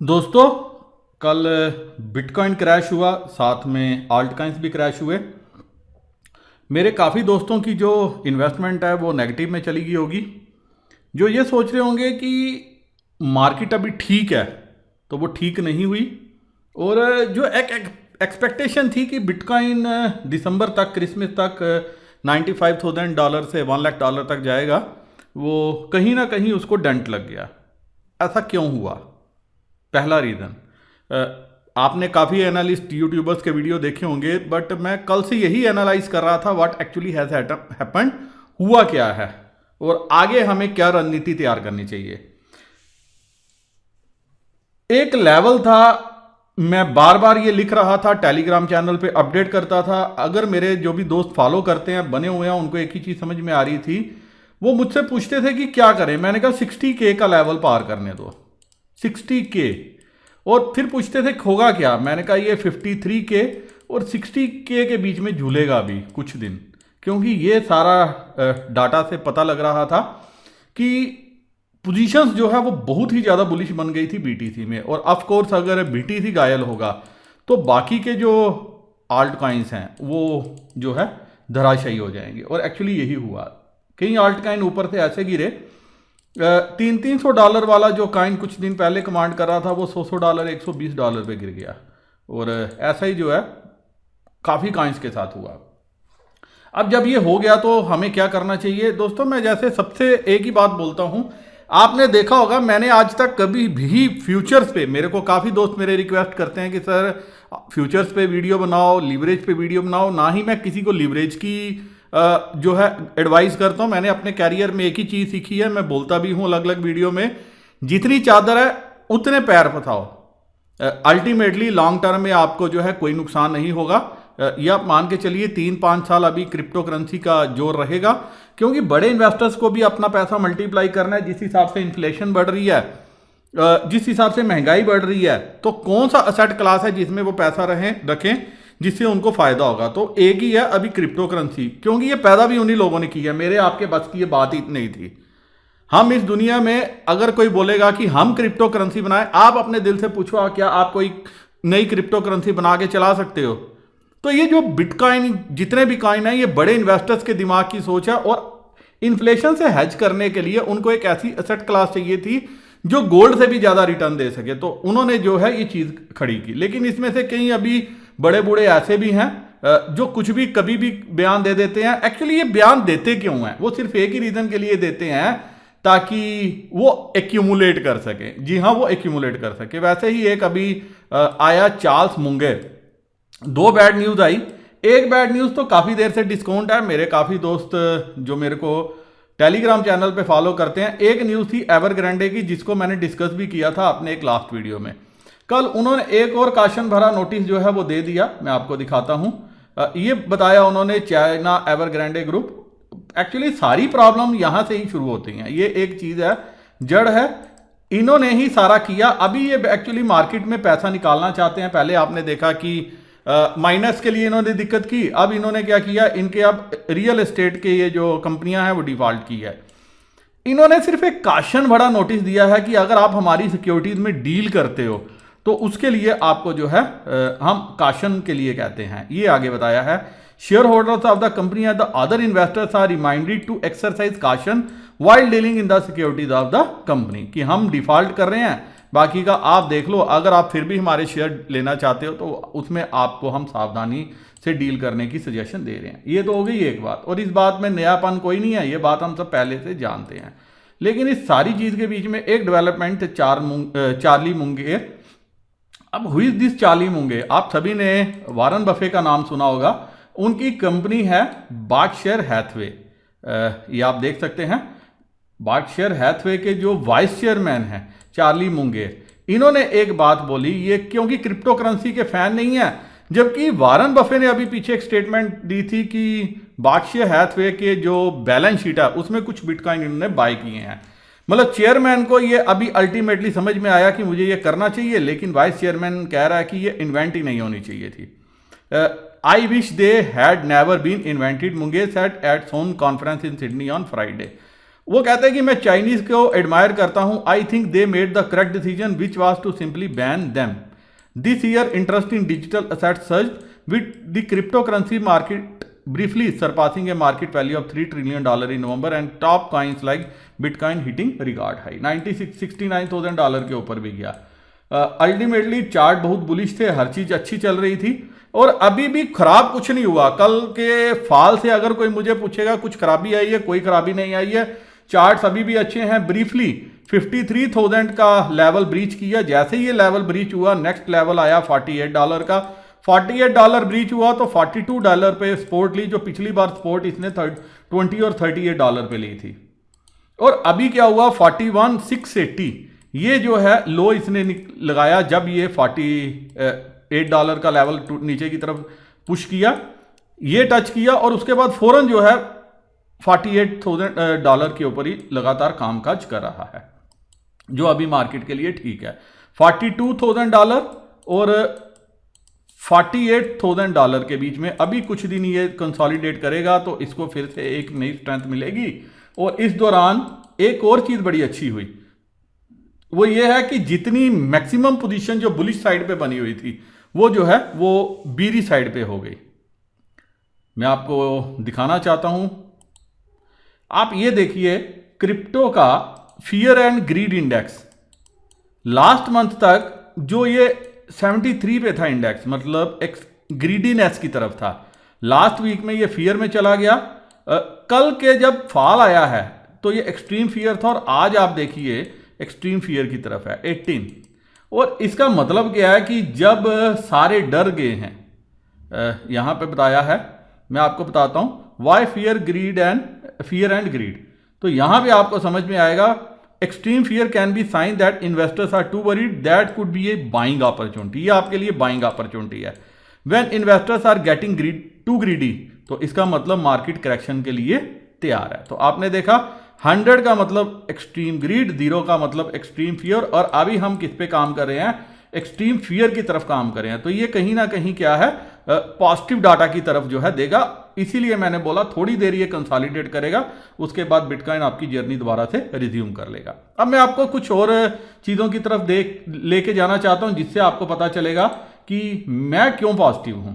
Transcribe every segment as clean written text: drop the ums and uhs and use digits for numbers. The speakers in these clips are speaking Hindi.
दोस्तों, कल बिटकॉइन क्रैश हुआ, साथ में आल्ट कॉइन्स भी क्रैश हुए। मेरे काफ़ी दोस्तों की जो इन्वेस्टमेंट है वो नेगेटिव में चली गई होगी। जो ये सोच रहे होंगे कि मार्केट अभी ठीक है, तो वो ठीक नहीं हुई। और जो एक एक्सपेक्टेशन थी कि बिटकॉइन दिसंबर तक, क्रिसमस तक $95,000 से $1 लाख तक जाएगा, वो कहीं ना कहीं उसको डंट लग गया। ऐसा क्यों हुआ? पहला रीज़न, आपने काफ़ी एनालिस्ट यूट्यूबर्स के वीडियो देखे होंगे, बट मैं कल से यही एनालाइज कर रहा था व्हाट एक्चुअली हैज़ हैपेंड, हुआ क्या है और आगे हमें क्या रणनीति तैयार करनी चाहिए। एक लेवल था, मैं बार बार ये लिख रहा था, टेलीग्राम चैनल पे अपडेट करता था। अगर मेरे जो भी दोस्त फॉलो करते हैं, बने हुए हैं, उनको एक ही चीज़ समझ में आ रही थी। वो मुझसे पूछते थे कि क्या करें। मैंने कहा 60K का लेवल पार करने दो, 60K। और फिर पूछते थे होगा क्या। मैंने कहा ये 53K और 60K के बीच में झूलेगा अभी कुछ दिन, क्योंकि ये सारा डाटा से पता लग रहा था कि पोजीशंस जो है वो बहुत ही ज़्यादा बुलिश बन गई थी बीटीसी में। और ऑफ कोर्स अगर बीटीसी घायल होगा तो बाकी के जो आल्ट कॉइन्स हैं वो जो है धराशायी हो जाएंगे। और एक्चुअली यही हुआ। कई आल्ट कॉइन ऊपर से ऐसे गिरे, $300 वाला जो कॉइन कुछ दिन पहले कमांड कर रहा था वो $100 $120 पे गिर गया। और ऐसा ही जो है काफ़ी कॉइन्स के साथ हुआ। अब जब ये हो गया तो हमें क्या करना चाहिए दोस्तों? मैं जैसे सबसे एक ही बात बोलता हूं, आपने देखा होगा मैंने आज तक कभी भी फ्यूचर्स पे, मेरे को काफ़ी दोस्त मेरे रिक्वेस्ट करते हैं कि सर फ्यूचर्स पे वीडियो बनाओ, लीवरेज पे वीडियो बनाओ। ना ही मैं किसी को लीवरेज की जो है एडवाइस करता हूं। मैंने अपने कैरियर में एक ही चीज़ सीखी है, मैं बोलता भी हूं अलग अलग वीडियो में, जितनी चादर है उतने पैर फंसाओ। अल्टीमेटली लॉन्ग टर्म में आपको जो है कोई नुकसान नहीं होगा। या आप मान के चलिए 3-5 साल अभी क्रिप्टो करेंसी का जोर रहेगा, क्योंकि बड़े इन्वेस्टर्स को भी अपना पैसा मल्टीप्लाई करना है। जिस हिसाब से इन्फ्लेशन बढ़ रही है, जिस हिसाब से महंगाई बढ़ रही है, तो कौन सा असेट क्लास है जिसमें वो पैसा रखें जिससे उनको फायदा होगा? तो एक ही है अभी क्रिप्टो करेंसी, क्योंकि ये पैदा भी उन्हीं लोगों ने की है। मेरे आपके बस की ये बात ही नहीं थी। हम इस दुनिया में अगर कोई बोलेगा कि हम क्रिप्टो करेंसी बनाएं, आप अपने दिल से पूछो क्या आप कोई नई क्रिप्टो करेंसी बना के चला सकते हो? तो ये जो बिटकॉइन, जितने भी कॉइन है, ये बड़े इन्वेस्टर्स के दिमाग की सोच है। और इन्फ्लेशन से हेज करने के लिए उनको एक ऐसी एसेट क्लास चाहिए थी जो गोल्ड से भी ज्यादा रिटर्न दे सके। तो उन्होंने जो है ये चीज खड़ी की। लेकिन इसमें से कई अभी बड़े बूढ़े ऐसे भी हैं जो कुछ भी कभी भी बयान दे देते हैं। एक्चुअली ये बयान देते क्यों हैं? वो सिर्फ एक ही रीजन के लिए देते हैं, ताकि वो एक्यूमुलेट कर सके। जी हाँ, वो एक्यूमुलेट कर सके। वैसे ही एक अभी आया चार्ल्स मुंगर, 2 बैड न्यूज आई। एक बैड न्यूज तो काफी देर से डिस्काउंट है, मेरे काफी दोस्त जो मेरे को टेलीग्राम चैनल पे फॉलो करते हैं। एक न्यूज थी एवरग्रांडे की, जिसको मैंने डिस्कस भी किया था अपने एक लास्ट वीडियो में। कल उन्होंने एक और काशन भरा नोटिस जो है वो दे दिया, मैं आपको दिखाता हूं। ये बताया उन्होंने, चाइना एवरग्रांडे ग्रुप। एक्चुअली सारी प्रॉब्लम यहां से ही शुरू होती हैं। ये एक चीज है, जड़ है, इन्होंने ही सारा किया। अभी ये एक्चुअली मार्केट में पैसा निकालना चाहते हैं। पहले आपने देखा कि माइनस के लिए इन्होंने दिक्कत की, अब इन्होंने क्या किया, इनके अब रियल एस्टेट के ये जो कंपनियां हैं वो डिफॉल्ट की है। इन्होंने सिर्फ एक काशन भरा नोटिस दिया है कि अगर आप हमारी सिक्योरिटीज में डील करते हो तो उसके लिए आपको जो है हम काशन के लिए कहते हैं। ये आगे बताया है, share holders of the company and the other investors are reminded to exercise caution while dealing in the securities of the company, कि हम डिफॉल्ट कर रहे हैं, बाकी का आप देख लो। अगर आप फिर भी हमारे शेयर लेना चाहते हो तो उसमें आपको हम सावधानी से डील करने की सजेशन दे रहे हैं। ये तो हो गई एक बात। और इस बात में नयापन कोई नहीं है, ये बात हम सब पहले से जानते हैं। लेकिन इस सारी चीज के बीच में एक डेवलपमेंट, चार्ली मुंगेर। अब हुई दिस चार्ली मुंगेर, आप सभी ने वारन बफे का नाम सुना होगा। उनकी कंपनी है बर्कशायर हैथवे। ये आप देख सकते हैं, बर्कशायर हैथवे के जो वाइस चेयरमैन हैं चार्ली मुंगेर, इन्होंने एक बात बोली, ये क्योंकि क्रिप्टो करेंसी के फैन नहीं है, जबकि वारन बफे ने अभी पीछे एक स्टेटमेंट दी थी कि बर्कशायर हैथवे के जो बैलेंस शीट है उसमें कुछ बिटकॉइन इन्होंने बाय किए हैं। मतलब चेयरमैन को ये अभी अल्टीमेटली समझ में आया कि मुझे ये करना चाहिए, लेकिन वाइस चेयरमैन कह रहा है कि ये इन्वेंट ही नहीं होनी चाहिए थी। I wish they had never been invented, Munger said at Sohn conference in Sydney on Friday. वो कहते हैं कि मैं चाइनीज को एडमायर करता हूं, I think they made the correct decision which was to simply ban them. This year interest in digital assets surge with the crypto currency market briefly surpassing a market value of $3 trillion in November and top coins like Bitcoin hitting record high $69,000 के ऊपर भी गया। अल्टीमेटली चार्ट बहुत बुलिश थे, हर चीज अच्छी चल रही थी और अभी भी खराब कुछ नहीं हुआ। कल के फॉल से अगर कोई मुझे पूछेगा कुछ खराबी आई है, कोई खराबी नहीं आई है। चार्ट्स अभी भी अच्छे हैं। ब्रीफली 53,000 का लेवल ब्रीच किया, जैसे ही ये लेवल ब्रीच हुआ नेक्स्ट लेवल आया $48 का। $48 ब्रीच हुआ तो $42 पे सपोर्ट ली, जो पिछली बार सपोर्ट इसने 20 और $38 पे ली थी। और अभी क्या हुआ, 41,680 ये जो है लो इसने लगाया जब ये $48 का लेवल नीचे की तरफ पुश किया, ये टच किया और उसके बाद फौरन जो है $48,000 के ऊपर ही लगातार कामकाज कर रहा है, जो अभी मार्केट के लिए ठीक है। $42,000 और $48,000 के बीच में अभी कुछ दिन ये कंसोलिडेट करेगा तो इसको फिर से एक नई स्ट्रेंथ मिलेगी। और इस दौरान एक और चीज बड़ी अच्छी हुई, वो ये है कि जितनी मैक्सिमम पोजीशन जो बुलिश साइड पे बनी हुई थी वो जो है वो बीरी साइड पे हो गई। मैं आपको दिखाना चाहता हूं, आप ये देखिए क्रिप्टो का fear and greed index last month तक जो ये 73 पे था इंडेक्स, मतलब एक ग्रीडीनेस की तरफ था। लास्ट वीक में ये फियर में चला गया। कल के जब फॉल आया है तो ये एक्सट्रीम फियर था और आज आप देखिए एक्सट्रीम फियर की तरफ है 18। और इसका मतलब क्या है कि जब सारे डर गए हैं, यहां पे बताया है, मैं आपको बताता हूं वाई फियर एंड ग्रीड। तो यहां पे आपको समझ में आएगा extreme fear can be sign that investors are too worried that could be a buying opportunity. ये आपके लिए बाइंग अपॉर्चुनिटी है। When investors are getting too greedy तो इसका मतलब मार्केट करेक्शन के लिए तैयार है। तो आपने देखा 100 का मतलब एक्सट्रीम ग्रीड, 0 का मतलब एक्सट्रीम फियर, और अभी हम किस पे काम कर रहे हैं, एक्सट्रीम फियर की तरफ काम कर रहे हैं। तो ये कहीं ना कहीं क्या है, पॉजिटिव डाटा की तरफ जो है देगा। इसीलिए मैंने बोला थोड़ी देर ये कंसोलिडेट करेगा, उसके बाद बिटकॉइन आपकी जर्नी दोबारा से रिज्यूम कर लेगा। अब मैं आपको कुछ और चीजों की तरफ लेके जाना चाहता हूं जिससे आपको पता चलेगा कि मैं क्यों पॉजिटिव हूं।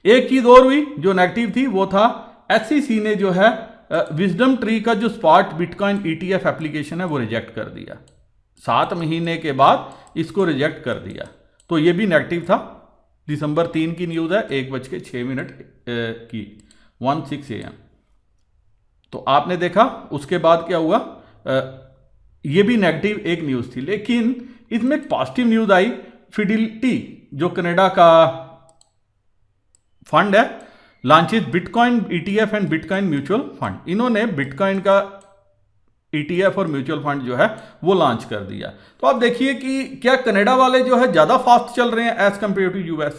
एक चीज और हुई जो नेगेटिव थी, वो था SEC ने जो है विजडम ट्री का जो स्पॉट बिटकॉइन ETF एप्लीकेशन है वो रिजेक्ट कर दिया। 7 महीने के बाद इसको रिजेक्ट कर दिया, तो ये भी नेगेटिव था। दिसंबर 3 की न्यूज़ है, 1:06 की 16 AM। तो आपने देखा उसके बाद क्या हुआ, ये भी नेगेटिव एक न्यूज़ थी। लेकिन इसमें एक पॉजिटिव न्यूज़ आई। फिडिलिटी जो कनाडा का फंड है, launches bitcoin ETF and bitcoin mutual fund. इन्होंने बिटकॉइन का ETF और म्यूचुअल फंड जो है वो लॉन्च कर दिया। तो आप देखिए कि क्या कनाडा वाले जो है ज्यादा फास्ट चल रहे हैं एज कंपेयर टू US,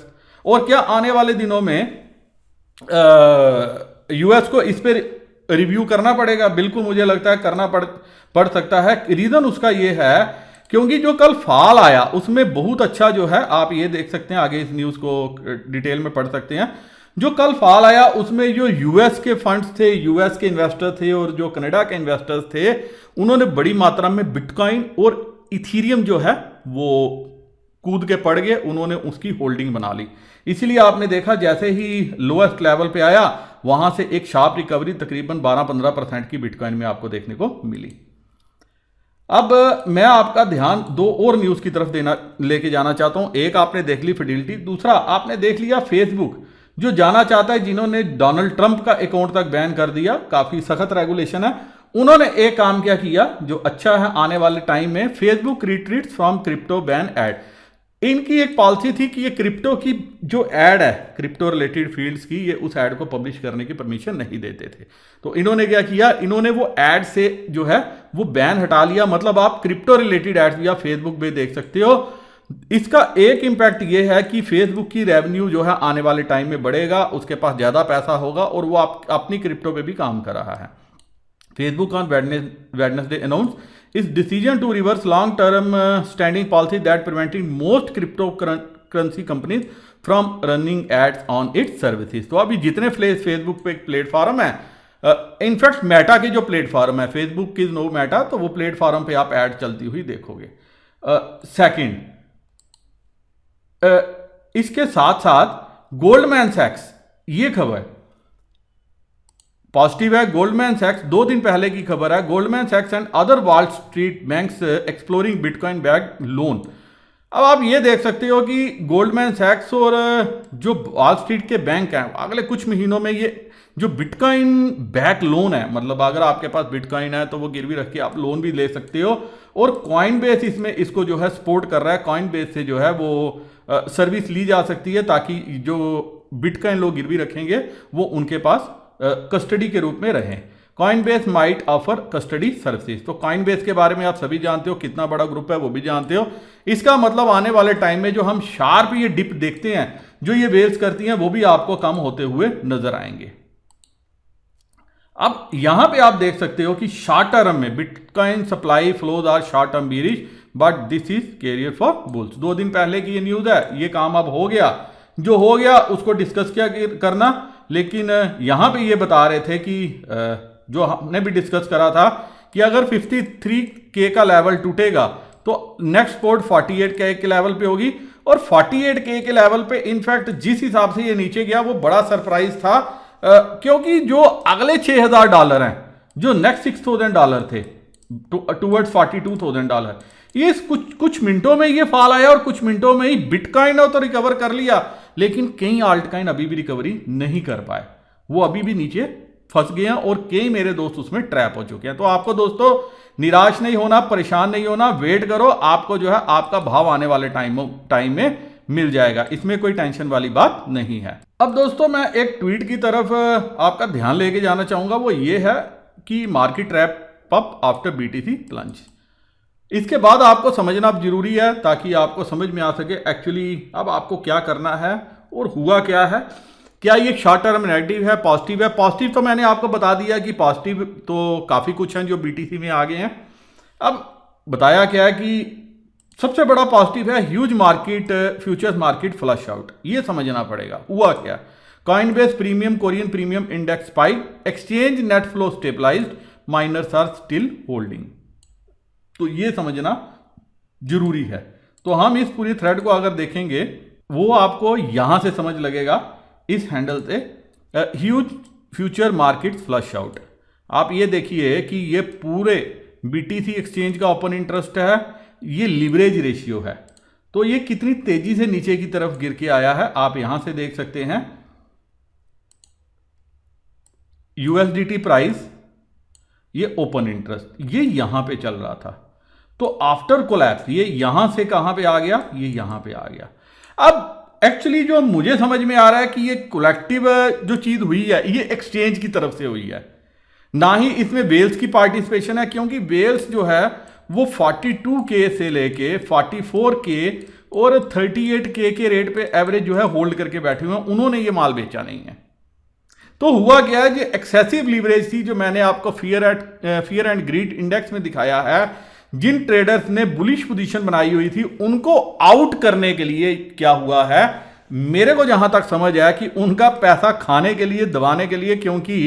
और क्या आने वाले दिनों में US को इस पे रिव्यू करना पड़ेगा। बिल्कुल मुझे लगता है करना पड़ सकता है। रीजन उसका ये है क्योंकि जो कल फॉल आया उसमें बहुत अच्छा जो है, आप ये देख सकते हैं, आगे इस न्यूज को डिटेल में पढ़ सकते हैं। जो कल फॉल आया उसमें जो US के फंड्स थे, US के इन्वेस्टर थे और जो कनाडा के इन्वेस्टर्स थे, उन्होंने बड़ी मात्रा में बिटकॉइन और इथीरियम जो है वो कूद के पड़ गए, उन्होंने उसकी होल्डिंग बना ली। इसीलिए आपने देखा जैसे ही लोएस्ट लेवल पे आया वहां से एक शार्प रिकवरी तकरीबन 12-15% की बिटकॉइन में आपको देखने को मिली। अब मैं आपका ध्यान दो और न्यूज की तरफ लेके जाना चाहता हूं। एक आपने देख ली फिडिलिटी, दूसरा आपने देख लिया फेसबुक जो जाना चाहता है, जिन्होंने डोनाल्ड ट्रंप का अकाउंट तक बैन कर दिया। काफी सख्त रेगुलेशन है। उन्होंने एक काम क्या किया जो अच्छा है, आने वाले टाइम में Facebook retreats from crypto ban ad. इनकी एक पॉलिसी थी कि ये क्रिप्टो की जो एड है, क्रिप्टो रिलेटेड फील्ड्स की, ये उस एड को पब्लिश करने की परमिशन नहीं देते थे। तो इन्होंने क्या किया, इन्होंने वो एड से जो है वो बैन हटा लिया। मतलब आप क्रिप्टो रिलेटेड एड्स भी आप फेसबुक पे देख सकते हो। इसका एक इंपैक्ट ये है कि फेसबुक की रेवेन्यू जो है आने वाले टाइम में बढ़ेगा, उसके पास ज्यादा पैसा होगा और वो अपनी क्रिप्टो पे भी काम कर रहा है। Facebook on Wednesday announce is decision to reverse long term standing policy that preventing most crypto currency companies from running ads on its services. तो अभी जितने फेसबुक पे एक प्लेटफॉर्म है इनफैक्ट मेटा के जो प्लेटफॉर्म है, फेसबुक की नो मेटा, तो वो प्लेटफॉर्म पे आप ऐड चलती हुई देखोगे। सेकंड, इसके साथ साथ गोल्डमैन सैक्स, ये खबर पॉजिटिव है। गोल्डमैन सैक्स 2 दिन पहले की खबर है, गोल्डमैन सैक्स and other Wall Street banks exploring bitcoin backed loan. अब आप ये देख सकते हो कि गोल्डमैन सैक्स और जो वॉल स्ट्रीट के बैंक हैं, अगले कुछ महीनों में ये जो बिटकॉइन बैक लोन है, मतलब अगर आपके पास बिटकॉइन है तो वो गिरवी रख के आप लोन भी ले सकते हो, और कॉइन बेस इसमें इसको जो है सपोर्ट कर रहा है। कॉइन बेस से जो है वो सर्विस ली जा सकती है, ताकि जो बिटकॉइन लोग गिरवी रखेंगे वो उनके पास कस्टडी के रूप में रहें। Coinbase might offer custody services. तो कॉइनबेस के बारे में आप सभी जानते हो, कितना बड़ा ग्रुप है वो भी जानते हो। इसका मतलब आने वाले टाइम में जो हम शार्प ये डिप देखते हैं, जो ये वेल्स करती हैं, वो भी आपको कम होते हुए नजर आएंगे। अब यहां पे आप देख सकते हो कि शॉर्ट टर्म में bitcoin supply flows are short term bearish, but this is carrier for bulls. 2 दिन पहले की ये न्यूज है, ये काम अब हो गया, जो हो गया उसको डिस्कस क्या करना। लेकिन यहां पे ये बता रहे थे कि जो हमने भी डिस्कस करा था कि अगर 53K का लेवल टूटेगा तो नेक्स्ट सपोर्ट 48K के लेवल पे होगी, और 48K के लेवल पे इनफैक्ट जिस हिसाब से ये नीचे गया वो बड़ा सरप्राइज था, क्योंकि जो अगले $6,000 हैं, जो नेक्स्ट $6,000 थे टूवर्ड्स $42,000, ये कुछ मिनटों में ये फॉल आया, और कुछ मिनटों में ही बिटकॉइन तो रिकवर कर लिया, लेकिन कई आल्टकॉइन अभी भी रिकवरी नहीं कर पाए, वो अभी भी नीचे फंस गए हैं, और कई मेरे दोस्त उसमें ट्रैप हो चुके हैं। तो आपको दोस्तों निराश नहीं होना, परेशान नहीं होना, वेट करो, आपको जो है आपका भाव आने वाले टाइम में मिल जाएगा, इसमें कोई टेंशन वाली बात नहीं है। अब दोस्तों मैं एक ट्वीट की तरफ आपका ध्यान लेके जाना चाहूंगा, वो ये है कि market wrap up after BTC plunge. इसके बाद आपको समझना अब जरूरी है, ताकि आपको समझ में आ सके एक्चुअली अब आपको क्या करना है और हुआ क्या है। क्या ये शॉर्ट टर्म नेगेटिव है, पॉजिटिव है? पॉजिटिव तो मैंने आपको बता दिया कि पॉजिटिव तो काफ़ी कुछ हैं जो बीटीसी में आ गए हैं। अब बताया क्या है कि सबसे बड़ा पॉजिटिव है huge market futures market flush out. ये समझना पड़ेगा हुआ क्या। Coinbase premium Korean premium index spike, exchange net flow stabilized, miners are still holding. तो ये समझना जरूरी है। तो हम इस पूरी थ्रेड को अगर देखेंगे, वो आपको यहां से समझ लगेगा, इस हैंडल से huge future market flush out. आप ये देखिए कि ये पूरे बीटीसी एक्सचेंज का ओपन इंटरेस्ट है, ये लिवरेज रेशियो है, तो ये कितनी तेजी से नीचे की तरफ गिर के आया है आप यहां से देख सकते हैं। यूएसडीटी प्राइस, ये ओपन इंटरेस्ट, ये यहां पे चल रहा था, तो आफ्टर कोलैप्स ये यहां से कहां पे आ गया, ये यहां पे आ गया। अब एक्चुअली जो मुझे समझ में आ रहा है कि ये कलेक्टिव जो चीज हुई है ये एक्सचेंज की तरफ से हुई है, ना ही इसमें वेल्स की पार्टिसिपेशन है, क्योंकि वेल्स जो है वो 42K से लेके 44K और 38K के रेट पे एवरेज जो है होल्ड करके बैठे हुए हैं, उन्होंने ये माल बेचा नहीं है। तो हुआ क्या है, जो एक्सेसिव लीवरेज थी, जो मैंने आपको फियर एंड ग्रीड इंडेक्स में दिखाया है, जिन ट्रेडर्स ने बुलिश पोजीशन बनाई हुई थी उनको आउट करने के लिए क्या हुआ है, मेरे को जहां तक समझ आया कि उनका पैसा खाने के लिए, दबाने के लिए, क्योंकि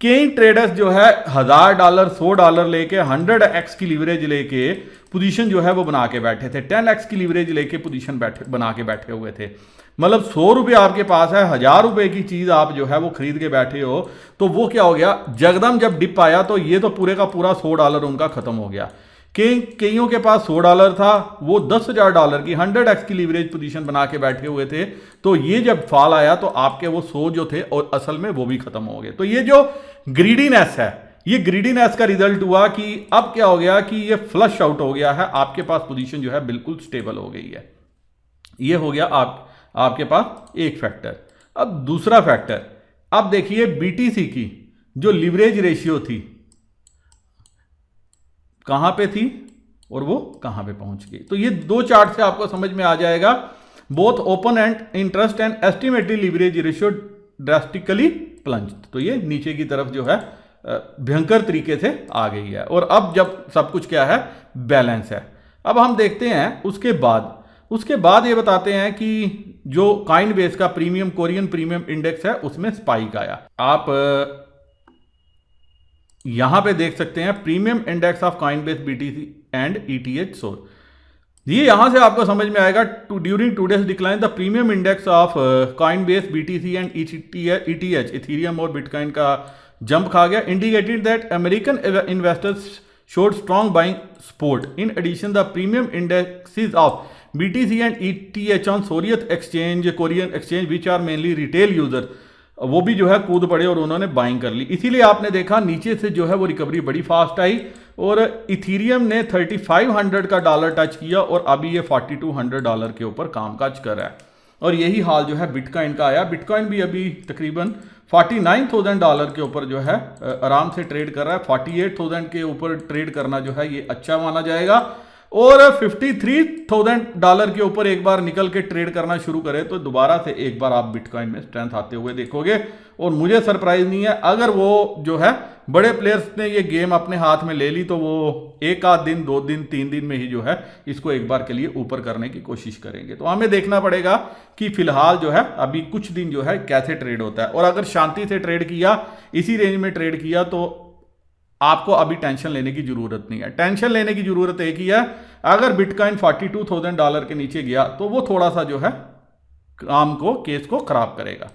कई ट्रेडर्स जो है $1,000 $100 लेके 100x की लीवरेज लेके पोजीशन जो है वो बना के बैठे थे, 10x की लीवरेज लेके पोजीशन बना के बैठे हुए थे। मतलब 100 रुपये आपके पास है, 1000 रुपये की चीज आप जो है वो खरीद के बैठे हो, तो वो क्या हो गया, जगदम जब डिप आया तो ये तो पूरे का पूरा $100 उनका खत्म हो गया। कईयों के पास $100 था, वो $10,000 की 100x की लीवरेज पोजीशन बना के बैठे हुए थे, तो ये जब फॉल आया तो आपके वो 100 जो थे और असल में वो भी खत्म हो गए। तो ये जो ग्रीडीनेस है, ये ग्रीडीनेस का रिजल्ट हुआ कि अब क्या हो गया कि ये फ्लश आउट हो गया है, आपके पास पोजीशन जो है बिल्कुल स्टेबल हो गई है। ये हो गया आपके पास एक फैक्टर। अब दूसरा फैक्टर, अब देखिए बीटीसी की जो लीवरेज रेशियो थी कहां पे थी और वो कहां पे पहुंच गई। तो ये 2 चार्ट से आपको समझ में आ जाएगा, both open and interest and estimated leverage ratio drastically plunge. तो ये नीचे की तरफ जो है भयंकर तरीके से आ गई है, और अब जब सब कुछ क्या है, बैलेंस है। अब हम देखते हैं उसके बाद ये बताते हैं कि जो कॉइनबेस का प्रीमियम कोरियन प्रीमियम इंडेक्स है उसमें स्पाइक आया। आप यहां पे देख सकते हैं premium index of Coinbase BTC and ETH सोर। ये यहां से आपको समझ में आएगा during today's decline the premium index of Coinbase BTC and ETH Ethereum और बिटकॉइन का जंप खा गया, indicated that American investors showed strong buying support. In addition, the premium indexes of BTC and ETH on Korean exchange, which are mainly retail users, वो भी जो है कूद पड़े और उन्होंने बाइंग कर ली। इसीलिए आपने देखा नीचे से जो है वो रिकवरी बड़ी फास्ट आई और इथीरियम ने 3500 का डॉलर टच किया और अभी ये $4200 के ऊपर कामकाज कर रहा है। और यही हाल जो है बिटकॉइन का आया। बिटकॉइन भी अभी तकरीबन $49,000 के ऊपर जो है आराम से ट्रेड कर रहा है। 48,000 के ऊपर ट्रेड करना जो है ये अच्छा माना जाएगा और $53,000 के ऊपर एक बार निकल के ट्रेड करना शुरू करे तो दोबारा से एक बार आप बिटकॉइन में स्ट्रेंथ आते हुए देखोगे। और मुझे सरप्राइज नहीं है अगर वो जो है बड़े प्लेयर्स ने ये गेम अपने हाथ में ले ली तो वो एक आध दिन, 2 दिन, 3 दिन में ही जो है इसको एक बार के लिए ऊपर करने की कोशिश करेंगे। तो हमें देखना पड़ेगा कि फिलहाल जो है अभी कुछ दिन जो है कैसे ट्रेड होता है। और अगर शांति से ट्रेड किया, इसी रेंज में ट्रेड किया तो आपको अभी टेंशन लेने की जरूरत नहीं है। टेंशन लेने की जरूरत एक ही है, अगर बिटकॉइन $42,000 के नीचे गया तो वो थोड़ा सा जो है केस को खराब करेगा।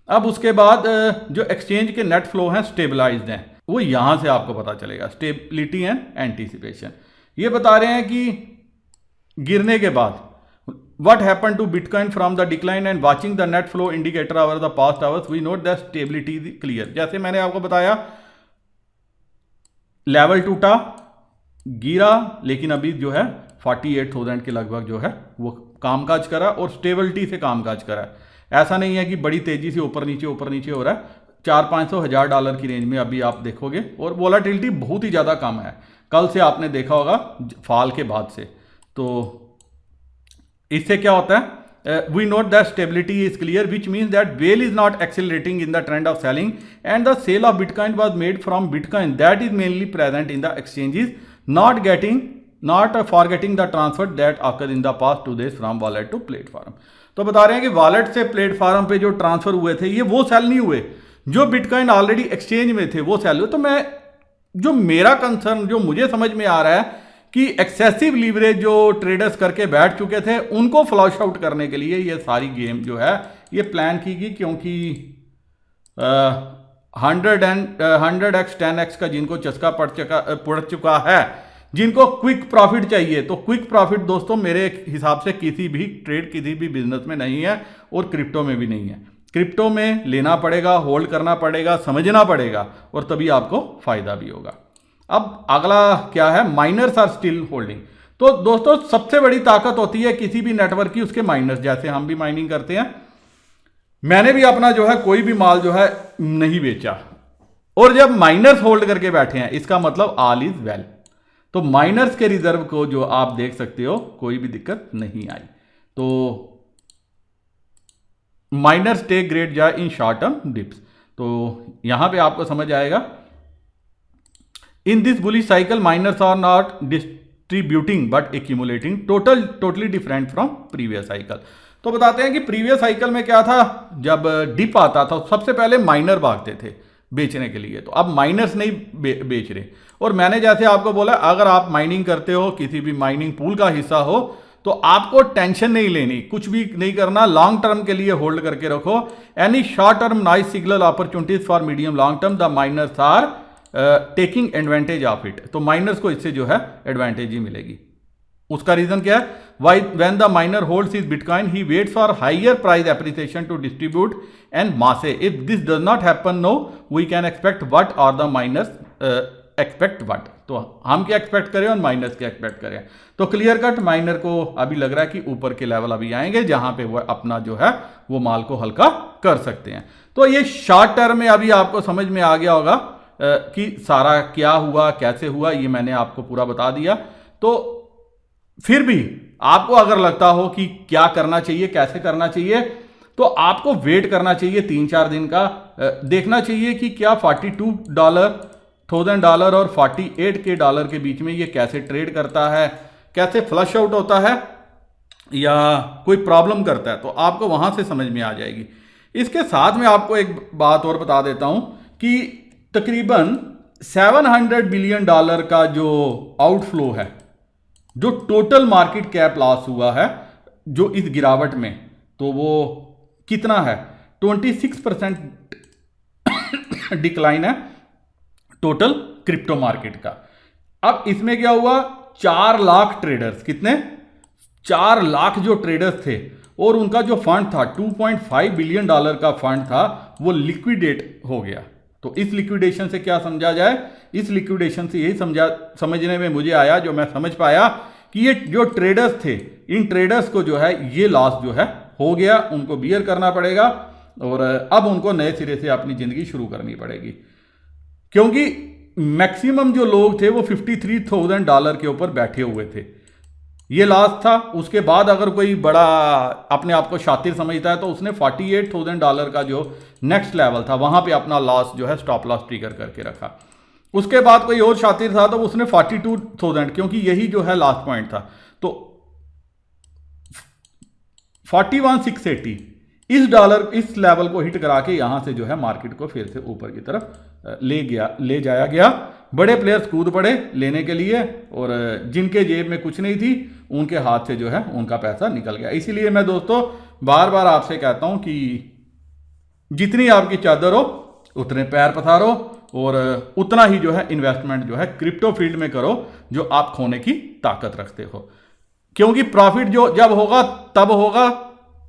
अब उसके बाद जो एक्सचेंज के नेट फ्लो हैं स्टेबलाइज्ड हैं, वो यहां से आपको पता चलेगा। स्टेबिलिटी एंड एंटीसिपेशन ये बता रहे हैं कि गिरने के बाद what happened to Bitcoin from the decline and watching the net flow indicator over the past hours, we note that stability is clear। जैसे मैंने आपको बताया लेवल टूटा, गिरा, लेकिन अभी जो है 48,000 के लगभग जो है वो कामकाज करा और स्टेबिलिटी से कामकाज करा। ऐसा नहीं है कि बड़ी तेजी से ऊपर नीचे हो रहा है। $400-500 की रेंज में अभी आप देखोगे और वोलाटिलिटी बहुत ही ज़्यादा कम है। कल से आपने देखा होगा फॉल के बाद से। तो इससे क्या होता है, we note that stability is clear, which means that whale is not accelerating in the trend of selling and the sale of Bitcoin was made from Bitcoin that is mainly present in the exchanges, not forgetting the transfer that occurred in the past 2 days from wallet to platform। तो बता रहे हैं कि वॉलेट से प्लेटफॉर्म पे जो ट्रांसफर हुए थे ये वो सेल नहीं हुए, जो बिटकॉइन ऑलरेडी एक्सचेंज में थे वो सेल हुए। तो जो मेरा कंसर्न जो मुझे समझ में आ रहा है कि एक्सेसिव लीवरेज जो ट्रेडर्स करके बैठ चुके थे उनको फ्लश आउट करने के लिए ये सारी गेम जो है ये प्लान की गई, क्योंकि 100x 10x का जिनको चस्का पड़ चुका है, जिनको क्विक प्रॉफिट चाहिए, तो क्विक प्रॉफिट दोस्तों मेरे हिसाब से किसी भी ट्रेड किसी भी बिजनेस में नहीं है और क्रिप्टो में भी नहीं है। क्रिप्टो में लेना पड़ेगा, होल्ड करना पड़ेगा, समझना पड़ेगा और तभी आपको फायदा भी होगा। अब अगला क्या है, माइनर्स आर स्टिल होल्डिंग। तो दोस्तों सबसे बड़ी ताकत होती है किसी भी नेटवर्क की उसके माइनर्स। जैसे हम भी माइनिंग करते हैं, मैंने भी अपना जो है कोई भी माल जो है नहीं बेचा और जब माइनर्स होल्ड करके बैठे हैं इसका मतलब ऑल इज वेल। तो माइनर्स के रिजर्व को जो आप देख सकते हो कोई भी दिक्कत नहीं आई। तो माइनर्स टेक ग्रेट जाए इन शॉर्ट टर्म डिप्स। तो यहां पे आपको समझ आएगा in this bullish cycle miners are not distributing but accumulating, totally different from previous cycle. तो बताते हैं कि प्रीवियस साइकिल में क्या था, जब डिप आता था सबसे पहले माइनर भागते थे बेचने के लिए, तो अब माइनर्स नहीं बेच रहे। और मैंने जैसे आपको बोला अगर आप माइनिंग करते हो, किसी भी माइनिंग पूल का हिस्सा हो, तो आपको टेंशन नहीं लेनी, कुछ भी नहीं करना, लॉन्ग टर्म के लिए होल्ड करके रखो। Any short term nice signal opportunities for medium long term the miners are taking advantage of it. तो माइनर्स को इससे जो है एडवांटेज ही मिलेगी। उसका रीजन क्या है, why when the miner holds his bitcoin he waits for higher price appreciation to distribute en masse. If this does not happen no we can expect what और द माइनर्स एक्सपेक्ट व्हाट। तो हम क्या एक्सपेक्ट करें और माइनर्स क्या एक्सपेक्ट करें। तो क्लियर कट माइनर को अभी लग रहा है कि ऊपर के लेवल अभी आएंगे जहां पे वो अपना जो है वो माल को हल्का कर सकते हैं। तो ये शॉर्ट टर्म में अभी आपको समझ में आ गया होगा कि सारा क्या हुआ कैसे हुआ, ये मैंने आपको पूरा बता दिया। तो फिर भी आपको अगर लगता हो कि क्या करना चाहिए कैसे करना चाहिए, तो आपको वेट करना चाहिए 3-4 दिन का, देखना चाहिए कि क्या $42,000 और $48K के बीच में ये कैसे ट्रेड करता है, कैसे फ्लश आउट होता है या कोई प्रॉब्लम करता है, तो आपको वहां से समझ में आ जाएगी। इसके साथ में आपको एक बात और बता देता हूं कि तकरीबन $700 बिलियन का जो आउटफ्लो है, जो टोटल मार्केट कैप लॉस हुआ है जो इस गिरावट में, तो वो कितना है? 26% डिक्लाइन है टोटल क्रिप्टो मार्केट का। अब इसमें क्या हुआ? 4 लाख ट्रेडर्स, कितने? 4 लाख जो ट्रेडर्स थे और उनका जो फंड था $2.5 बिलियन का फंड था, वो लिक्विडेट हो गया। तो इस लिक्विडेशन से क्या समझा जाए? इस लिक्विडेशन से यही समझने में मुझे आया, जो मैं समझ पाया कि ये जो ट्रेडर्स थे, इन ट्रेडर्स को जो है ये लॉस जो है हो गया, उनको बियर करना पड़ेगा और अब उनको नए सिरे से अपनी जिंदगी शुरू करनी पड़ेगी, क्योंकि मैक्सिमम जो लोग थे वो $53,000 के ऊपर बैठे हुए थे। ये लॉस था। उसके बाद अगर कोई बड़ा अपने आप को शातिर समझता है तो उसने $48,000 का जो नेक्स्ट लेवल था वहां पे अपना लॉस जो है स्टॉप लॉस ट्रिगर करके रखा। उसके बाद कोई और शातिर था तो उसने 42,000, क्योंकि यही जो है लास्ट पॉइंट था, तो 41,680 इस लेवल को हिट करा के यहां से जो है मार्केट को फिर से ऊपर की तरफ ले जाया गया। बड़े प्लेयर्स कूद पड़े लेने के लिए और जिनके जेब में कुछ नहीं थी उनके हाथ से जो है उनका पैसा निकल गया। इसीलिए मैं दोस्तों बार बार आपसे कहता हूं कि जितनी आपकी चादर हो उतने पैर पसारो और उतना ही जो है इन्वेस्टमेंट जो है क्रिप्टो फील्ड में करो जो आप खोने की ताकत रखते हो, क्योंकि प्रॉफिट जो जब होगा तब होगा।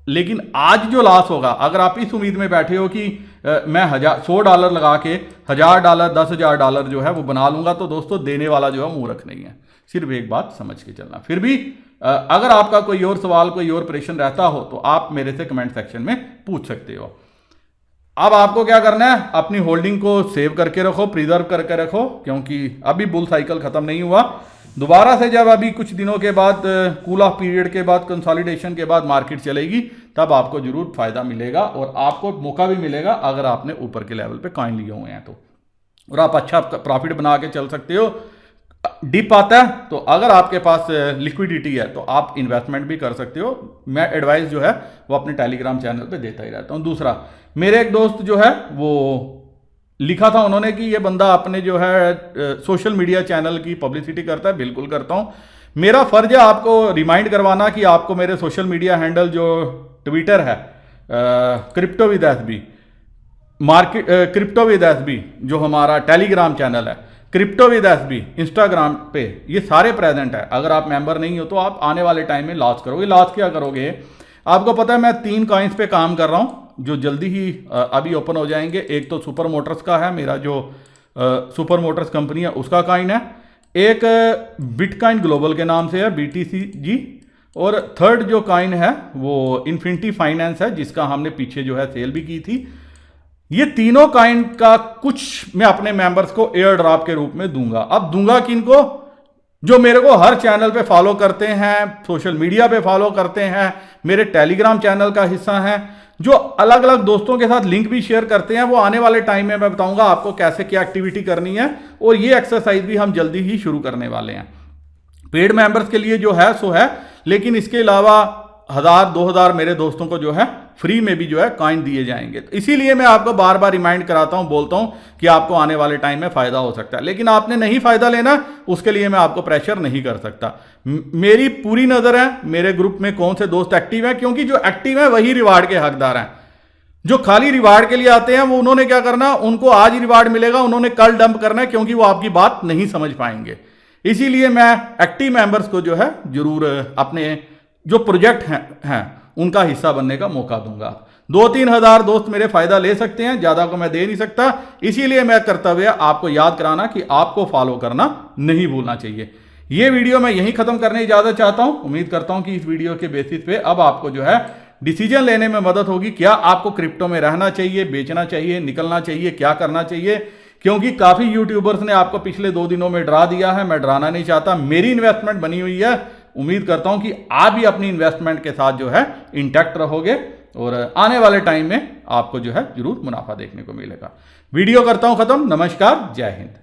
लेकिन आज जो लॉस होगा, अगर आप इस उम्मीद में बैठे हो कि मैं $100 लगा के $1,000 $10,000 जो है वो बना लूंगा, तो दोस्तों देने वाला जो है मूर्ख नहीं है। सिर्फ एक बात समझ के चलना। फिर भी अगर आपका कोई और सवाल, कोई और प्रश्न रहता हो तो आप मेरे से कमेंट सेक्शन में पूछ सकते हो। अब आपको क्या करना है? अपनी होल्डिंग को सेव करके रखो, प्रिजर्व करके रखो, क्योंकि अभी बुल साइकिल खत्म नहीं हुआ। दोबारा से जब अभी कुछ दिनों के बाद कूल ऑफ पीरियड के बाद कंसोलिडेशन के बाद मार्केट चलेगी, तब आपको जरूर फायदा मिलेगा और आपको मौका भी मिलेगा अगर आपने ऊपर के लेवल पे कॉइन लिए हुए हैं तो, और आप अच्छा प्रॉफिट बना के चल सकते हो। डिप आता है तो अगर आपके पास लिक्विडिटी है तो आप इन्वेस्टमेंट भी कर सकते हो। मैं एडवाइस जो है वो अपने टेलीग्राम चैनल पे देता ही रहता हूँ। दूसरा, मेरे एक दोस्त जो है वो लिखा था उन्होंने कि ये बंदा अपने जो है सोशल मीडिया चैनल की पब्लिसिटी करता है। बिल्कुल करता हूँ। मेरा फर्ज है आपको रिमाइंड करवाना कि आपको मेरे सोशल मीडिया हैंडल जो ट्विटर है crypto with SB, market crypto with SB, जो हमारा टेलीग्राम चैनल है क्रिप्टो विद एसबी, इंस्टाग्राम पे ये सारे प्रेजेंट है। अगर आप मेंबर नहीं हो तो आप आने वाले टाइम में लॉन्च करोगे। लॉन्च क्या करोगे? आपको पता है मैं 3 कॉइन्स पे काम कर रहा हूं जो जल्दी ही अभी ओपन हो जाएंगे। एक तो सुपर मोटर्स का है, मेरा जो सुपर मोटर्स कंपनी है उसका कॉइन है। एक बिटकॉइन ग्लोबल के नाम से है, BTCG। और थर्ड जो कॉइन है वो इन्फिनिटी फाइनेंस है, जिसका हमने पीछे जो है सेल भी की थी। ये तीनों कॉइन का कुछ मैं अपने मेंबर्स को एयर ड्रॉप के रूप में दूंगा। अब दूंगा किनको? जो मेरे को हर चैनल पे फॉलो करते हैं, सोशल मीडिया पे फॉलो करते हैं, मेरे टेलीग्राम चैनल का हिस्सा हैं, जो अलग अलग दोस्तों के साथ लिंक भी शेयर करते हैं। वो आने वाले टाइम में मैं बताऊंगा आपको कैसे क्या एक्टिविटी करनी है, और ये एक्सरसाइज भी हम जल्दी ही शुरू करने वाले हैं। पेड मेंबर्स के लिए जो है सो है, लेकिन इसके अलावा 1000-2000 मेरे दोस्तों को जो है फ्री में भी जो है कॉइन दिए जाएंगे। तो इसीलिए मैं आपको बार बार रिमाइंड कराता हूं, बोलता हूं कि आपको आने वाले टाइम में फायदा हो सकता है। लेकिन आपने नहीं फायदा लेना, उसके लिए मैं आपको प्रेशर नहीं कर सकता। मेरी पूरी नजर है मेरे ग्रुप में कौन से दोस्त एक्टिव हैं, क्योंकि जो एक्टिव है वही रिवार्ड के हकदार हैं। जो खाली रिवार्ड के लिए आते हैं वो उन्होंने क्या करना, उनको आज ही रिवार्ड मिलेगा, उन्होंने कल डंप करना है, क्योंकि वो आपकी बात नहीं समझ पाएंगे। इसीलिए मैं एक्टिव मेंबर्स को जो है जरूर अपने जो प्रोजेक्ट हैं उनका हिस्सा बनने का मौका दूंगा। 2-3 हज़ार दोस्त मेरे फायदा ले सकते हैं, ज्यादा को मैं दे नहीं सकता। इसीलिए मैं कर्तव्य आपको याद कराना कि आपको फॉलो करना नहीं भूलना चाहिए। ये वीडियो मैं यहीं खत्म करने की इजाजत चाहता हूं। उम्मीद करता हूं कि इस वीडियो के बेसिस पे अब आपको जो है डिसीजन लेने में मदद होगी। क्या आपको क्रिप्टो में रहना चाहिए, बेचना चाहिए, निकलना चाहिए, क्या करना चाहिए? क्योंकि काफी यूट्यूबर्स ने आपको पिछले 2 दिनों में डरा दिया है। मैं डराना नहीं चाहता, मेरी इन्वेस्टमेंट बनी हुई है। उम्मीद करता हूं कि आप भी अपनी इन्वेस्टमेंट के साथ जो है इंटैक्ट रहोगे और आने वाले टाइम में आपको जो है जरूर मुनाफा देखने को मिलेगा। वीडियो करता हूं खत्म। नमस्कार, जय हिंद।